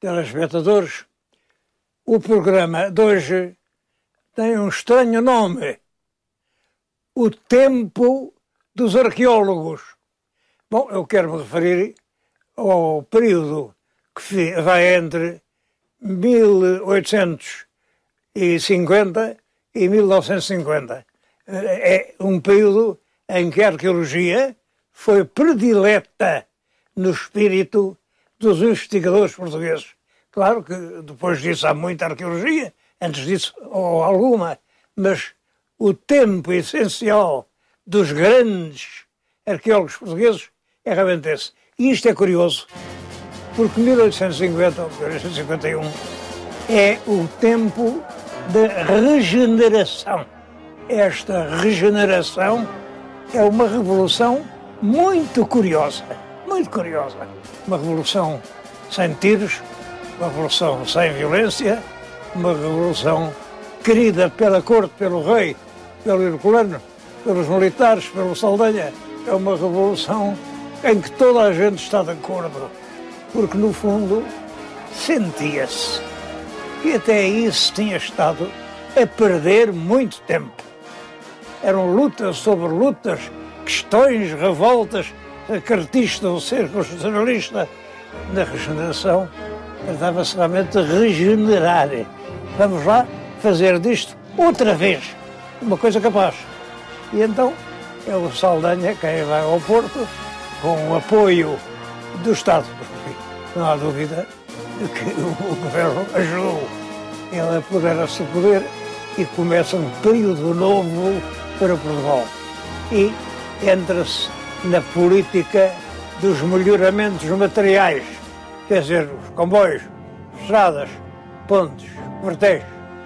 telespectadores, o programa de hoje tem um estranho nome: O Tempo dos Arqueólogos. Bom, eu quero me referir ao período que vai entre 1850 e 1950. É um período em que a arqueologia foi predileta no espírito dos investigadores portugueses. Claro que depois disso há muita arqueologia, antes disso ou alguma, mas o tempo essencial dos grandes arqueólogos portugueses é realmente esse. E isto é curioso, porque 1850 ou 1851 é o tempo da regeneração. Esta regeneração é uma revolução muito curiosa, muito curiosa. Uma revolução sem tiros, uma revolução sem violência, uma revolução querida pela corte, pelo rei, pelo Herculano, pelos militares, pelo Saldanha. É uma revolução em que toda a gente está de acordo, porque no fundo sentia-se que até aí se tinha estado a perder muito tempo. Eram lutas sobre lutas, questões, revoltas. A cartista ou ser constitucionalista na regeneração tratava-se realmente de regenerar. Vamos lá fazer disto outra vez uma coisa capaz. E então é o Saldanha quem vai ao Porto com o apoio do Estado. Não há dúvida de que o governo ajudou ele a apoderar-se do poder e começa um período novo para Portugal. E entra-se na política dos melhoramentos materiais, quer dizer, os comboios, estradas, pontes, quartéis,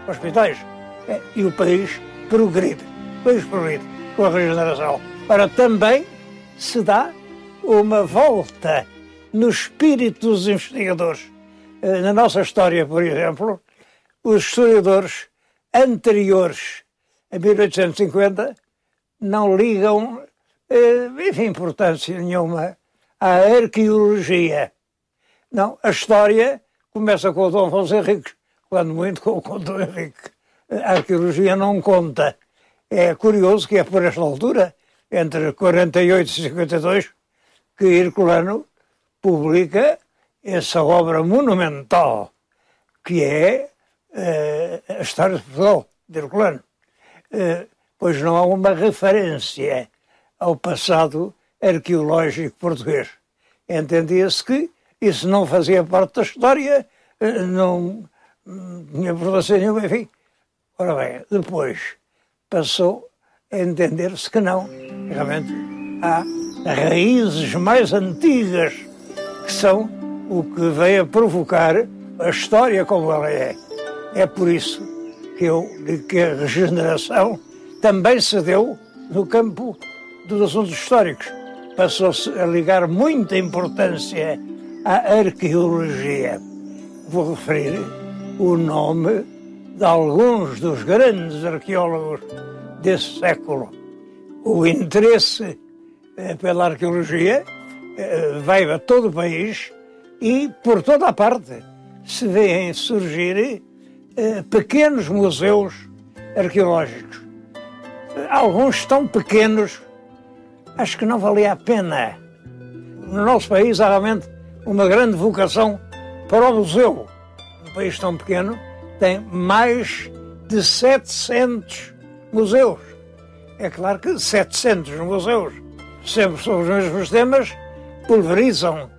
hospitais, e o país progride com a regeneração. Ora, também se dá uma volta no espírito dos investigadores. Na nossa história, por exemplo, os historiadores anteriores a 1850 não ligam importância nenhuma à arqueologia. Não, a história começa com o Dom Afonso Henriques, quando muito com o Dom Henrique. A arqueologia não conta. É curioso que é por esta altura, entre 48 e 52, que Herculano publica essa obra monumental, que é a História de Portugal, de Herculano. Pois não há uma referência ao passado arqueológico português. Entendia-se que isso não fazia parte da história, não tinha importância nenhuma, enfim. Ora bem, depois passou a entender-se que não. Realmente há raízes mais antigas que são o que veio a provocar a história como ela é. É por isso que eu digo que a regeneração também se deu no campo dos assuntos históricos. Passou-se a ligar muita importância à arqueologia. Vou referir o nome de alguns dos grandes arqueólogos desse século. O interesse pela arqueologia vai a todo o país e por toda a parte se vêem surgir pequenos museus arqueológicos. Alguns tão pequenos, acho que não valia a pena. No nosso país há realmente uma grande vocação para o museu. Um país tão pequeno tem mais de 700 museus. É claro que 700 museus, sempre sobre os mesmos temas, pulverizam,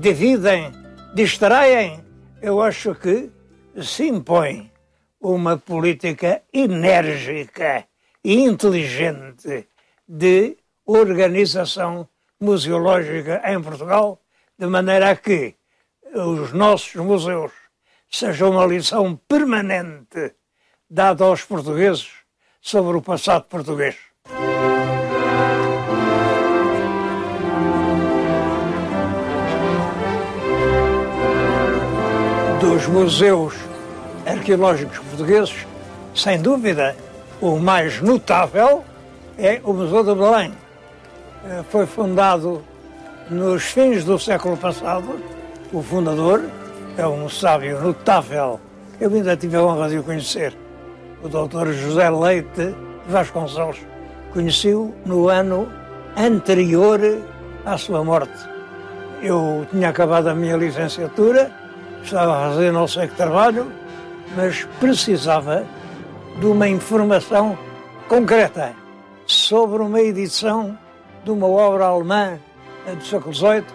dividem, distraem. Eu acho que se impõe uma política enérgica e inteligente de organização museológica em Portugal, de maneira a que os nossos museus sejam uma lição permanente dada aos portugueses sobre o passado português. Dos museus arqueológicos portugueses, sem dúvida, o mais notável é o Museu de Belém. Foi fundado nos fins do século passado. O fundador é um sábio notável. Eu ainda tive a honra de o conhecer. O Dr. José Leite Vasconcelos. Conheci-o no ano anterior à sua morte. Eu tinha acabado a minha licenciatura, estava a fazer não sei que trabalho, mas precisava de uma informação concreta sobre uma edição de uma obra alemã do século XVIII.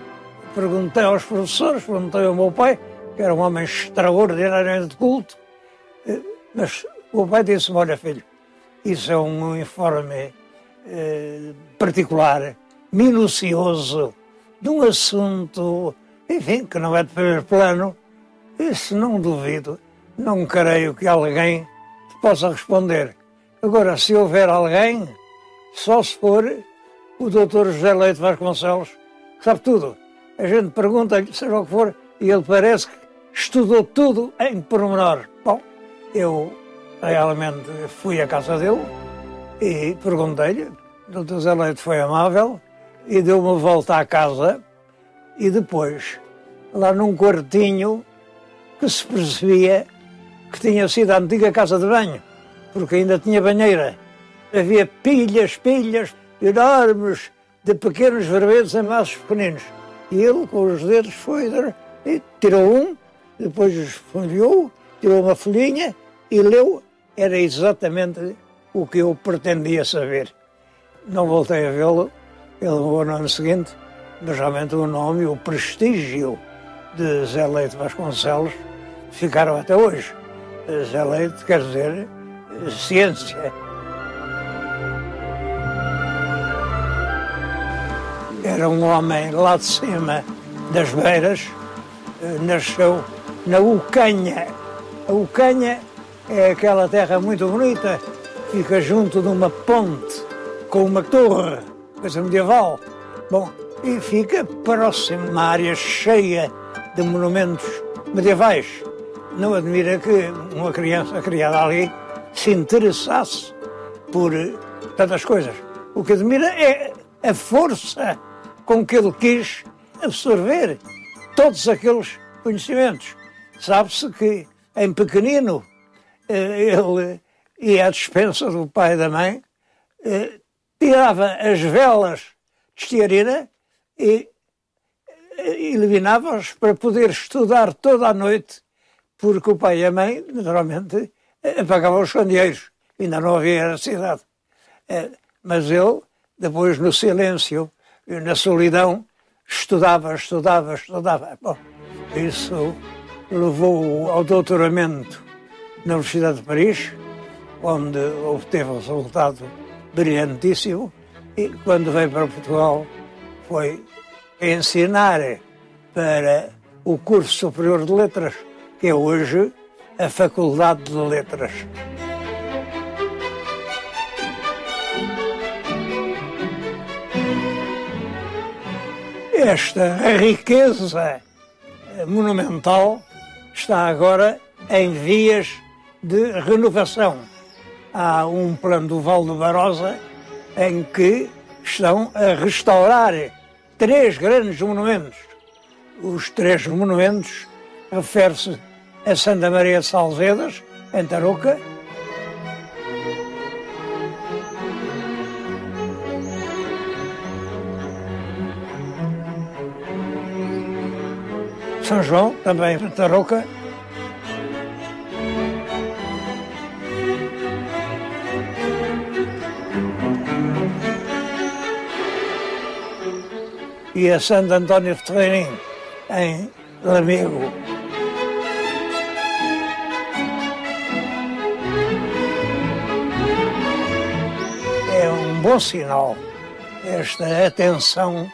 Perguntei aos professores, perguntei ao meu pai, que era um homem extraordinariamente culto, mas o pai disse-me: olha, filho, isso é um informe particular, minucioso, de um assunto, enfim, que não é de primeiro plano. Isso não duvido, não creio que alguém te possa responder. Agora, se houver alguém, só se for o Dr. José Leite Vasconcelos, que sabe tudo. A gente pergunta-lhe, seja o que for, e ele parece que estudou tudo em pormenor. Bom, eu realmente fui à casa dele e perguntei-lhe. O Dr. José Leite foi amável e deu uma volta à casa, e depois, lá num quartinho, que se percebia que tinha sido a antiga casa de banho, porque ainda tinha banheira. Havia pilhas enormes de pequenos verbetes em maços pequeninos. E ele, com os dedos, foi e tirou um, depois esfolheou, tirou uma folhinha e leu. Era exatamente o que eu pretendia saber. Não voltei a vê-lo, ele morreu no ano seguinte, mas realmente o nome e o prestígio de Zé Leite Vasconcelos ficaram até hoje. Zé Leite quer dizer ciência. Era um homem lá de cima das beiras, nasceu na Ucanha. A Ucanha é aquela terra muito bonita, fica junto de uma ponte com uma torre, coisa medieval. Bom, e fica próximo, uma área cheia de monumentos medievais. Não admira que uma criança criada ali se interessasse por tantas coisas. O que admira é a força com que ele quis absorver todos aqueles conhecimentos. Sabe-se que, em pequenino, ele ia à despensa do pai e da mãe, tirava as velas de estearina e eliminava-as para poder estudar toda a noite, porque o pai e a mãe, naturalmente, apagavam os candeeiros. Ainda não havia eletricidade. Mas ele, depois, no silêncio e na solidão, estudava. Bom, isso levou-o ao doutoramento na Universidade de Paris, onde obteve um resultado brilhantíssimo, e quando veio para Portugal foi ensinar para o curso superior de letras, que é hoje a Faculdade de Letras. Esta riqueza monumental está agora em vias de renovação. Há um plano do Val do Barosa em que estão a restaurar 3 grandes monumentos. Os 3 monumentos referem-se a Santa Maria de Salzedas, em Tarouca, São João, também em Tarouca, e a Santo António de Terreirim, em Lamego. É um bom sinal esta atenção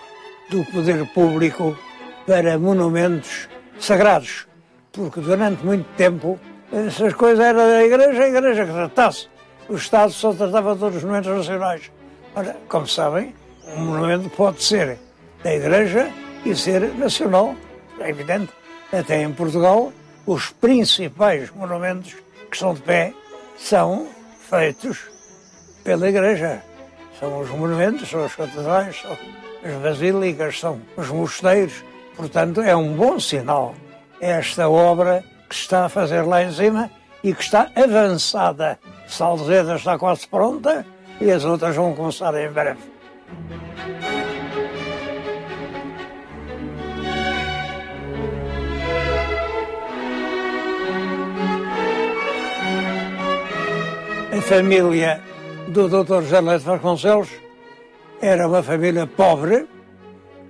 do poder público para monumentos sagrados, porque durante muito tempo essas coisas eram da Igreja, a Igreja que tratasse. O Estado só tratava de todos os monumentos nacionais. Ora, como sabem, um monumento pode ser da Igreja e ser nacional, é evidente. Até em Portugal, os principais monumentos que estão de pé são feitos pela Igreja. São os monumentos, são as catedrais, são as basílicas, são os mosteiros. Portanto, é um bom sinal esta obra que se está a fazer lá em cima e que está avançada. Salzeda está quase pronta e as outras vão começar em breve. A família do Dr. José Leite Vasconcelos era uma família pobre,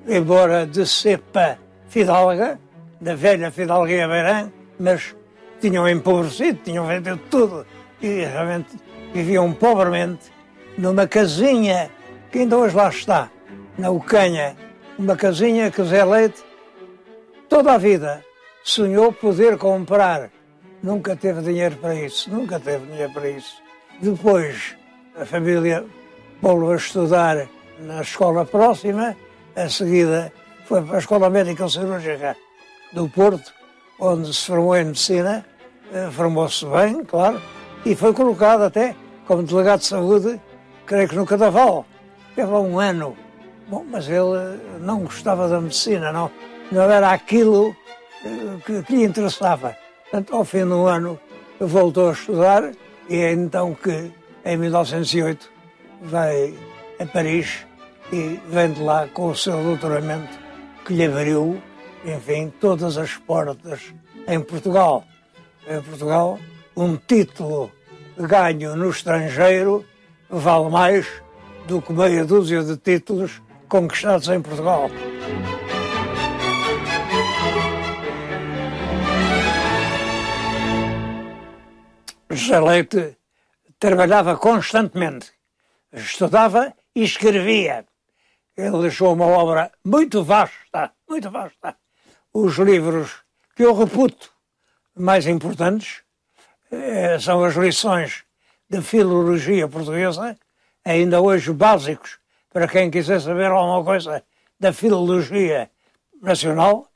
embora de cepa fidalga, da velha fidalguia beirã, mas tinham empobrecido, tinham vendido tudo e realmente viviam pobremente numa casinha que ainda hoje lá está, na Ucanha, uma casinha que Zé Leite toda a vida sonhou poder comprar. Nunca teve dinheiro para isso, nunca teve dinheiro para isso. Depois a família pô-lo a estudar na escola próxima, a seguida foi para a Escola Médica Cirúrgica do Porto, onde se formou em Medicina, formou-se bem, claro, e foi colocado até como delegado de saúde, creio que no Cadaval. Teve lá um ano. Bom, mas ele não gostava da medicina, não era aquilo que lhe interessava. Portanto, ao fim do ano, voltou a estudar e é então que, em 1908, vai a Paris e vem de lá com o seu doutoramento que lhe abriu, enfim, todas as portas em Portugal. Em Portugal, um título ganho no estrangeiro vale mais do que meia dúzia de títulos conquistados em Portugal. José Leite trabalhava constantemente, estudava e escrevia. Ele deixou uma obra muito vasta, muito vasta. Os livros que eu reputo mais importantes são as lições de filologia portuguesa, ainda hoje básicos para quem quiser saber alguma coisa da filologia nacional,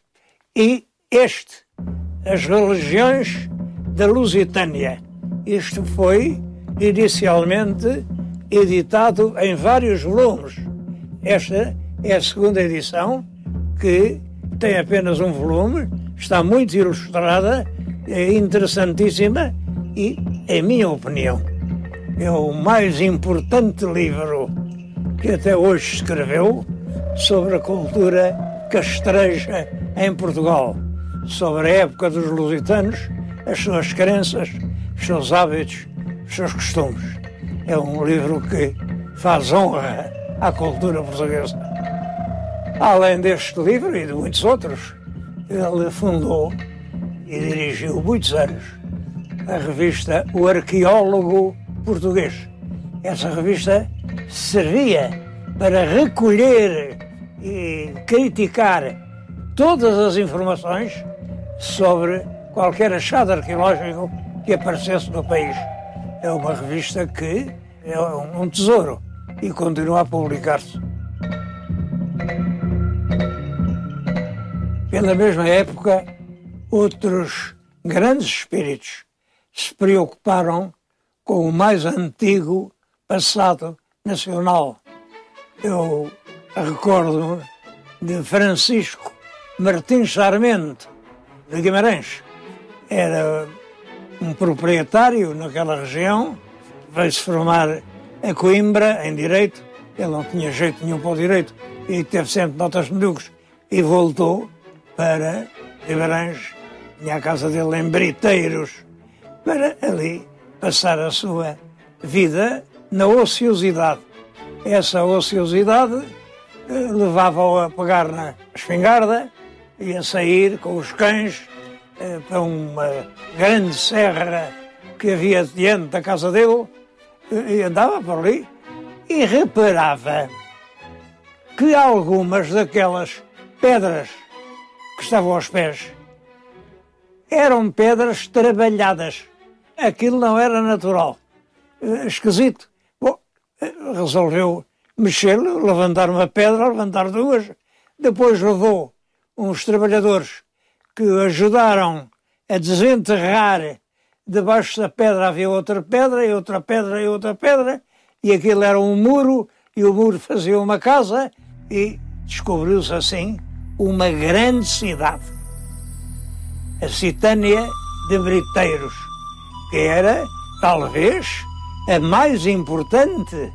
e as religiões da Lusitânia. Isto foi inicialmente editado em vários volumes. Esta é a segunda edição, que tem apenas um volume, está muito ilustrada, é interessantíssima e, em minha opinião, é o mais importante livro que até hoje escreveu sobre a cultura castreja em Portugal, sobre a época dos lusitanos, as suas crenças, os seus hábitos, os seus costumes. É um livro que faz honra à cultura portuguesa. Além deste livro e de muitos outros, ele fundou e dirigiu muitos anos a revista O Arqueólogo Português. Essa revista servia para recolher e criticar todas as informações sobre qualquer achado arqueológico que aparecesse no país. É uma revista que é um tesouro e continua a publicar-se. Pela mesma época, outros grandes espíritos se preocuparam com o mais antigo passado nacional. Eu recordo-me de Francisco Martins Sarmento, de Guimarães. Era um proprietário naquela região, veio-se formar a Coimbra em Direito. Ele não tinha jeito nenhum para o Direito e teve sempre notas medíocres e voltou para Guimarães, tinha a casa dele em Briteiros, para ali passar a sua vida na ociosidade. Essa ociosidade levava-o a pegar na espingarda e a sair com os cães para uma grande serra que havia diante da casa dele e andava por ali e reparava que algumas daquelas pedras que estavam aos pés eram pedras trabalhadas. Aquilo não era natural. Esquisito. Bom, resolveu mexer, levantar uma pedra, levantar duas. Depois levou uns trabalhadores que o ajudaram a desenterrar. Debaixo da pedra havia outra pedra, e outra pedra, e outra pedra. E aquilo era um muro, e o muro fazia uma casa, e descobriu-se assim uma grande cidade. a Citânia de Briteiros, que era, talvez, a mais importante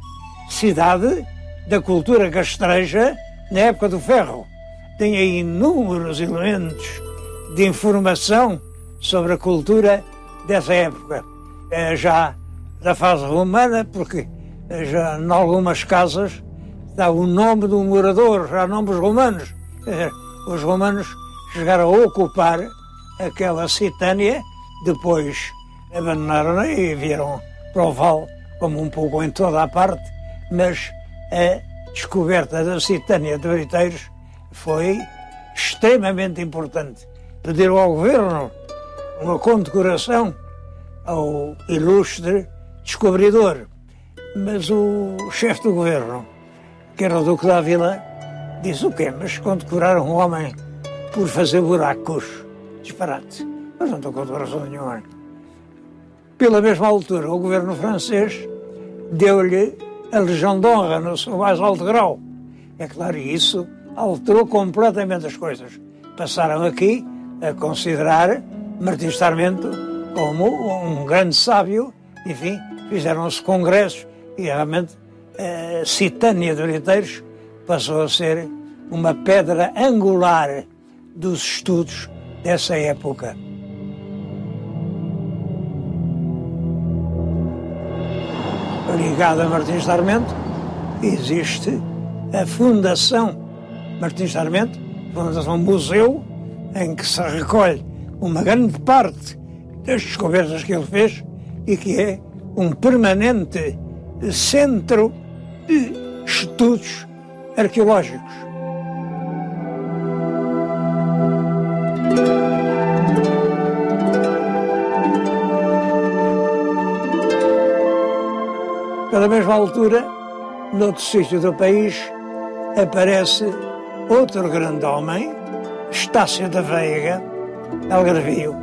cidade da cultura castreja na época do ferro. Tinha inúmeros elementos de informação sobre a cultura dessa época, já da fase romana, porque já em algumas casas dá o nome do morador, já nomes romanos. Os romanos chegaram a ocupar aquela Citânia, depois abandonaram-na e vieram para o vale, como um pouco em toda a parte, mas a descoberta da Citânia de Briteiros foi extremamente importante. Pediram ao governo uma condecoração ao ilustre descobridor, mas o chefe do governo, que era o Duque de Ávila, disse: o quê? Mas condecorar um homem por fazer buracos? Disparate. Mas não estou condecoração nenhuma. Pela mesma altura, o governo francês deu-lhe a Legião de Honra no seu mais alto grau. É claro, isso alterou completamente as coisas. Passaram aqui a considerar Martim Sarmento como um grande sábio. Enfim, fizeram-se congressos e realmente a Citânia de Briteiros passou a ser uma pedra angular dos estudos dessa época. Ligado a Martim Sarmento, existe a Fundação Martim Sarmento, Fundação Museu, em que se recolhe uma grande parte das descobertas que ele fez e que é um permanente centro de estudos arqueológicos. Pela mesma altura, noutro sítio do país, aparece outro grande homem, Estácio da Veiga, algarvio.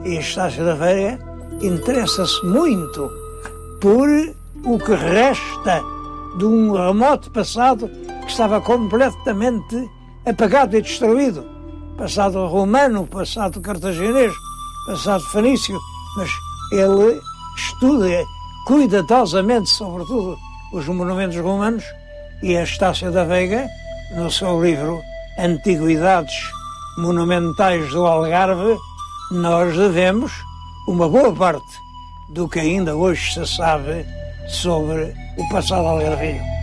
E Estácio da Veiga interessa-se muito por o que resta de um remoto passado que estava completamente apagado e destruído. Passado romano, passado cartaginês, passado fenício, mas ele estuda cuidadosamente, sobretudo, os monumentos romanos, e a Estácio da Veiga, no seu livro Antiguidades Monumentais do Algarve, nós devemos uma boa parte do que ainda hoje se sabe sobre o passado algarvio.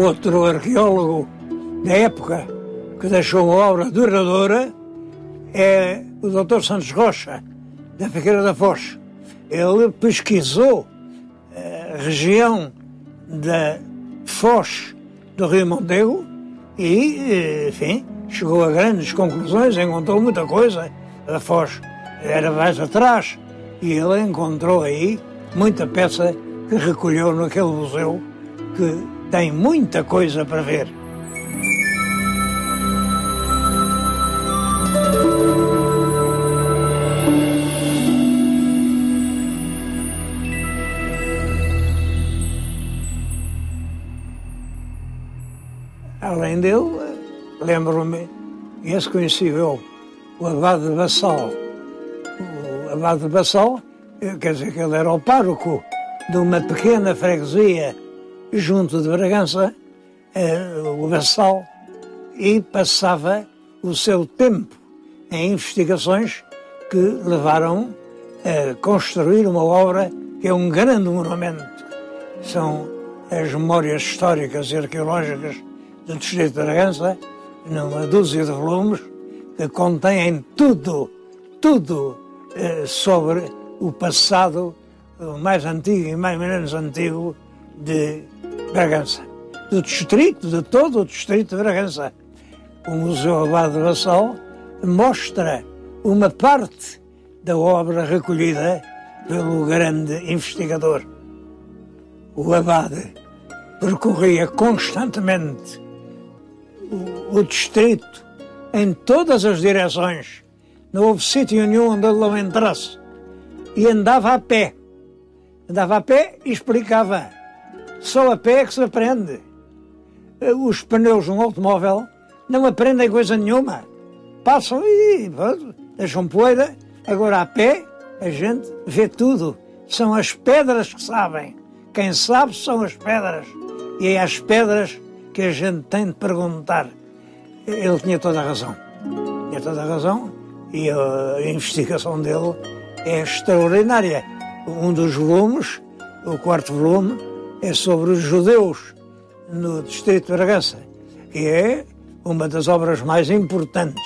Outro arqueólogo da época que deixou uma obra duradoura é o Dr. Santos Rocha, da Figueira da Foz. Ele pesquisou a região da Foz do Rio Mondego e, enfim, chegou a grandes conclusões, encontrou muita coisa. A Foz era mais atrás e ele encontrou aí muita peça que recolheu naquele museu que tem muita coisa para ver. Além dele, lembro-me, esse conheci eu, o Abade de Bassal. O Abade de Bassal, quer dizer que ele era o pároco de uma pequena freguesia junto de Bragança, o Bassal, e passava o seu tempo em investigações que levaram a construir uma obra que é um grande monumento. São as memórias históricas e arqueológicas do distrito de Bragança, numa dúzia de volumes, que contêm tudo sobre o passado mais antigo e mais menos antigo de Bragança, do distrito, de todo o distrito de Bragança. O Museu Abade de Bassal mostra uma parte da obra recolhida pelo grande investigador. o abade percorria constantemente o distrito em todas as direções. Não houve sítio nenhum onde ele não entrasse. E andava a pé. Andava a pé e explicava. Só a pé é que se aprende. Os pneus de um automóvel não aprendem coisa nenhuma. Passam e deixam poeira. Agora a pé a gente vê tudo. São as pedras que sabem. Quem sabe são as pedras. E é às pedras que a gente tem de perguntar. Ele tinha toda a razão. Tinha toda a razão e a investigação dele é extraordinária. Um dos volumes, o quarto volume, é sobre os judeus no distrito de Bragança. E é uma das obras mais importantes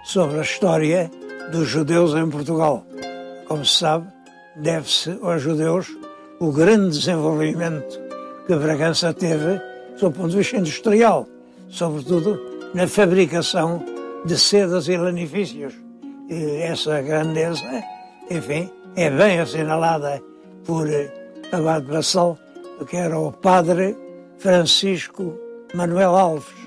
sobre a história dos judeus em Portugal. Como se sabe, deve-se aos judeus o grande desenvolvimento que Bragança teve sob o ponto de vista industrial, sobretudo na fabricação de sedas e lanifícios. E essa grandeza, enfim, é bem assinalada por Abade Bassal, que era o padre Francisco Manuel Alves.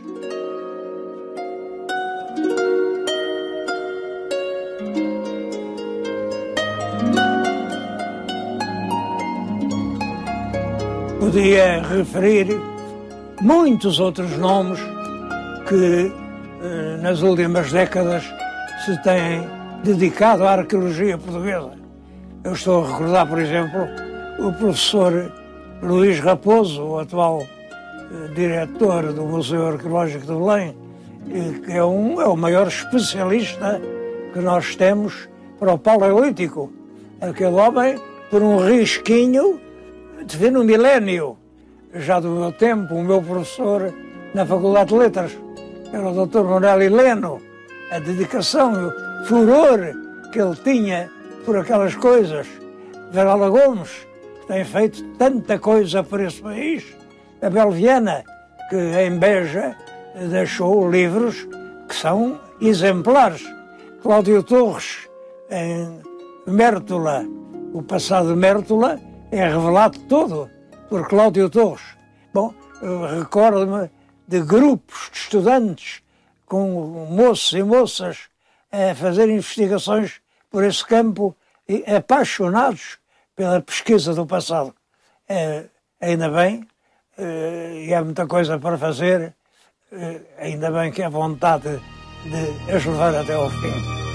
Podia referir muitos outros nomes que nas últimas décadas se têm dedicado à arqueologia portuguesa. Eu estou a recordar, por exemplo, o professor Luís Raposo, o atual diretor do Museu Arqueológico de Belém, que é o maior especialista que nós temos para o Paleolítico. Aquele homem, por um risquinho, de no milénio, já do meu tempo, o meu professor na Faculdade de Letras, era o Dr. Manuel Heleno, a dedicação, o furor que ele tinha por aquelas coisas. Varela Gomes, que tem feito tanta coisa por esse país. Abel Viana, que em Beja deixou livros que são exemplares. Cláudio Torres, em Mértola, o passado de Mértola é revelado todo por Cláudio Torres. Bom, eu recordo-me de grupos de estudantes com moços e moças a fazer investigações por esse campo e apaixonados pela pesquisa do passado. Ainda bem, e há muita coisa para fazer, ainda bem que há vontade de as levar até ao fim.